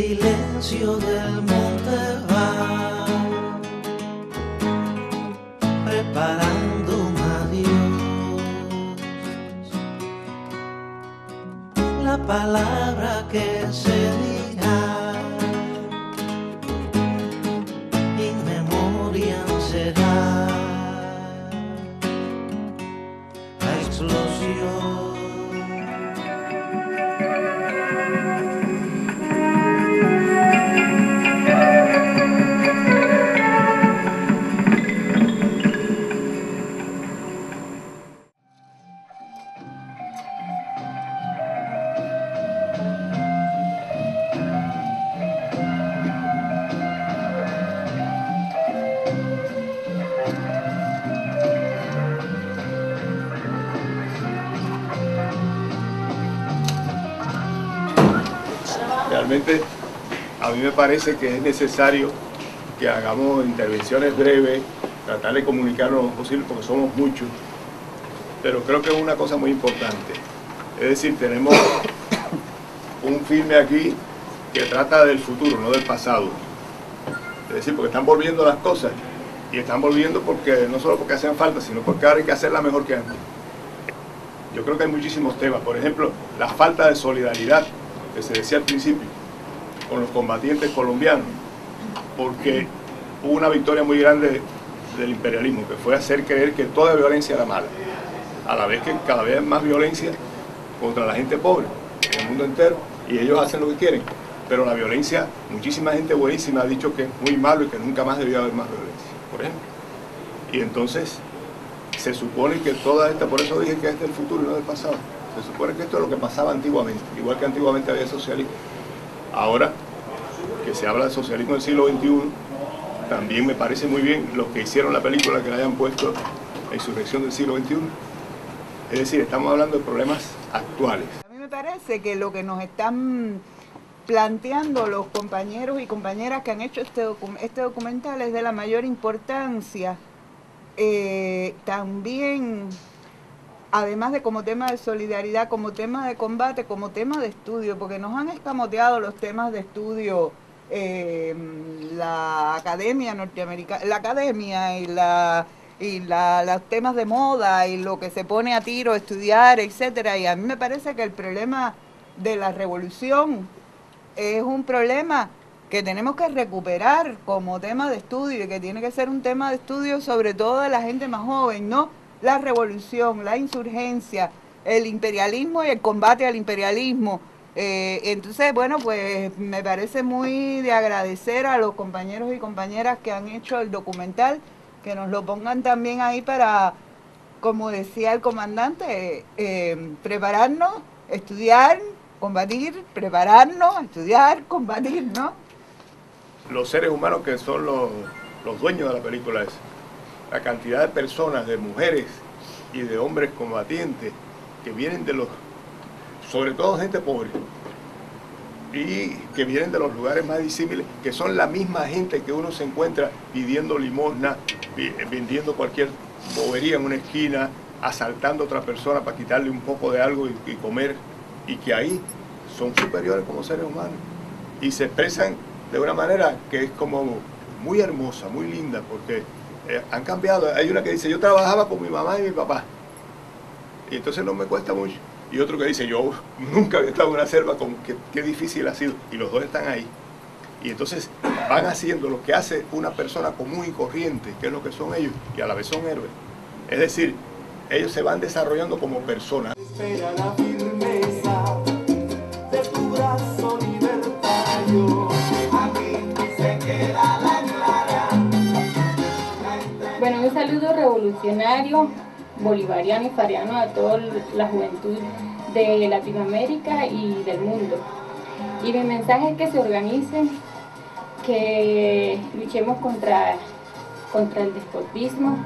silencio del monte va preparando un adiós, la palabra que se dirá in memoriam será la explosión. Realmente a mí me parece que es necesario que hagamos intervenciones breves, tratar de comunicar lo más posible porque somos muchos, pero creo que es una cosa muy importante. Es decir, tenemos un filme aquí que trata del futuro, no del pasado. Es decir, porque están volviendo las cosas y están volviendo porque no solo porque hacen falta, sino porque ahora hay que hacerla mejor que antes. Yo creo que hay muchísimos temas, por ejemplo, la falta de solidaridad que se decía al principio, con los combatientes colombianos, porque hubo una victoria muy grande del imperialismo, que fue hacer creer que toda violencia era mala, a la vez que cada vez hay más violencia contra la gente pobre en el mundo entero, y ellos hacen lo que quieren, pero la violencia, muchísima gente buenísima ha dicho que es muy malo y que nunca más debió haber más violencia, por ejemplo. Y entonces se supone que toda esta, por eso dije que es del futuro y no del pasado. Se supone que esto es lo que pasaba antiguamente, igual que antiguamente había socialismo. Ahora que se habla de socialismo del siglo XXI, también me parece muy bien los que hicieron la película que le hayan puesto la insurrección del siglo XXI. Es decir, estamos hablando de problemas actuales. A mí me parece que lo que nos están planteando los compañeros y compañeras que han hecho este documental es de la mayor importancia, también, además de como tema de solidaridad, como tema de combate, como tema de estudio, porque nos han escamoteado los temas de estudio, la academia norteamericana, la academia y los temas de moda y lo que se pone a tiro, estudiar, etcétera. Y a mí me parece que el problema de la revolución es un problema que tenemos que recuperar como tema de estudio y que tiene que ser un tema de estudio sobre todo de la gente más joven, ¿no? La revolución, la insurgencia, el imperialismo y el combate al imperialismo. Entonces, bueno, pues me parece muy de agradecer a los compañeros y compañeras que han hecho el documental, que nos lo pongan también ahí para, como decía el comandante, prepararnos, estudiar, combatir, prepararnos, estudiar, combatir, ¿no? Los seres humanos que son los dueños de la película esa. La cantidad de personas, de mujeres y de hombres combatientes que vienen de los, sobre todo gente pobre, y que vienen de los lugares más disímiles, que son la misma gente que uno se encuentra pidiendo limosna, vendiendo cualquier bobería en una esquina, asaltando a otra persona para quitarle un poco de algo y comer, y que ahí son superiores como seres humanos y se expresan de una manera que es como muy hermosa, muy linda, porque han cambiado. Hay una que dice, yo trabajaba con mi mamá y mi papá, y entonces no me cuesta mucho. Y otro que dice, yo nunca había estado en una selva, como qué difícil ha sido. Y los dos están ahí. Y entonces van haciendo lo que hace una persona común y corriente, que es lo que son ellos, y a la vez son héroes. Es decir, ellos se van desarrollando como personas. Espera la firmeza de tu brazo libertario. Aquí se queda la clara. Bueno, un saludo revolucionario, bolivariano y fariano a toda la juventud de Latinoamérica y del mundo. Y mi mensaje es que se organicen, que luchemos contra el despotismo,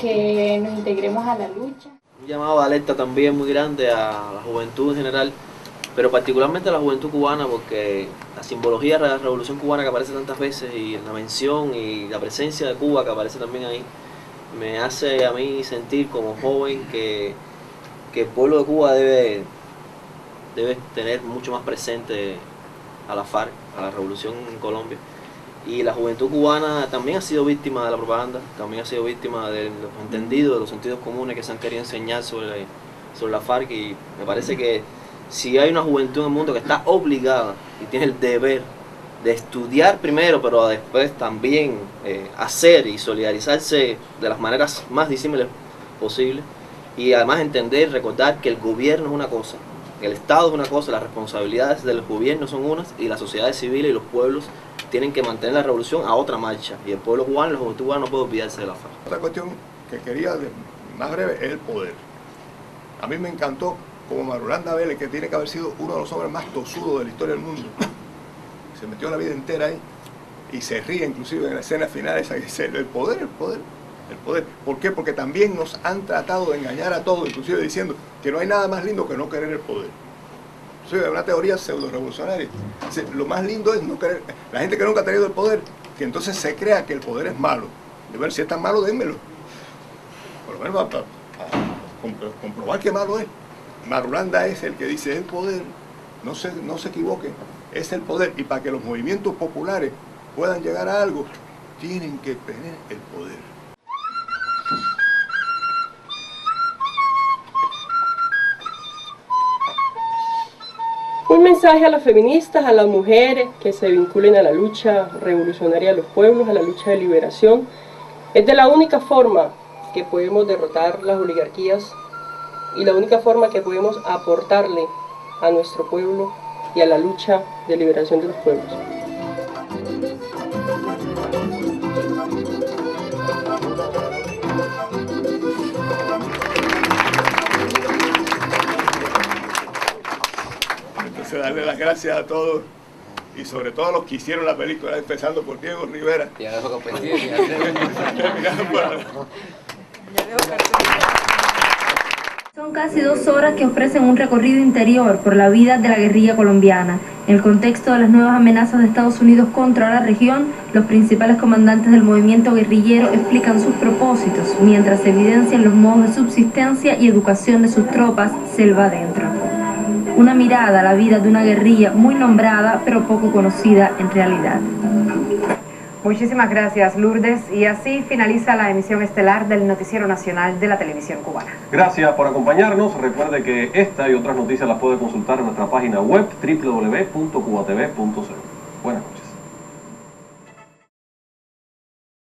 que nos integremos a la lucha. Un llamado de alerta también muy grande a la juventud en general, pero particularmente a la juventud cubana, porque la simbología de la Revolución Cubana que aparece tantas veces y la mención y la presencia de Cuba que aparece también ahí, me hace a mí sentir como joven que el pueblo de Cuba debe tener mucho más presente a la FARC, a la revolución en Colombia. Y la juventud cubana también ha sido víctima de la propaganda, también ha sido víctima de los entendidos, de los sentidos comunes que se han querido enseñar sobre la FARC. Y me parece que si hay una juventud en el mundo que está obligada y tiene el deber de estudiar primero, pero después también hacer y solidarizarse de las maneras más disímiles posibles, y además entender y recordar que el gobierno es una cosa, el Estado es una cosa, las responsabilidades del gobierno son unas, y las sociedades civiles y los pueblos tienen que mantener la revolución a otra marcha, y el pueblo cubano, la juventud cubana no puede olvidarse de la FARC. Otra cuestión que quería, más breve, es el poder. A mí me encantó como Marulanda Vélez, que tiene que haber sido uno de los hombres más tosudos de la historia del mundo. Se metió la vida entera ahí y se ríe inclusive en la escena final esa que dice el poder, el poder, el poder. ¿Por qué? Porque también nos han tratado de engañar a todos, inclusive diciendo que no hay nada más lindo que no querer el poder. Eso es una teoría pseudo-revolucionaria. Lo más lindo es no querer. La gente que nunca ha tenido el poder, que entonces se crea que el poder es malo. De ver si es tan malo, dénmelo. Por lo menos para comprobar que malo es. Marulanda es el que dice el poder, no se equivoquen, es el poder, y para que los movimientos populares puedan llegar a algo, tienen que tener el poder. Un mensaje a las feministas, a las mujeres que se vinculen a la lucha revolucionaria de los pueblos, a la lucha de liberación. Es de la única forma que podemos derrotar las oligarquías y la única forma que podemos aportarle a nuestro pueblo y a la lucha de liberación de los pueblos. Entonces darle las gracias a todos y sobre todo a los que hicieron la película, empezando por Diego Rivera. Son casi 2 horas que ofrecen un recorrido interior por la vida de la guerrilla colombiana. En el contexto de las nuevas amenazas de Estados Unidos contra la región, los principales comandantes del movimiento guerrillero explican sus propósitos, mientras se evidencian los modos de subsistencia y educación de sus tropas selva adentro. Una mirada a la vida de una guerrilla muy nombrada, pero poco conocida en realidad. Muchísimas gracias, Lourdes. Y así finaliza la emisión estelar del Noticiero Nacional de la Televisión Cubana. Gracias por acompañarnos. Recuerde que esta y otras noticias las puede consultar en nuestra página web www.cubatv.co.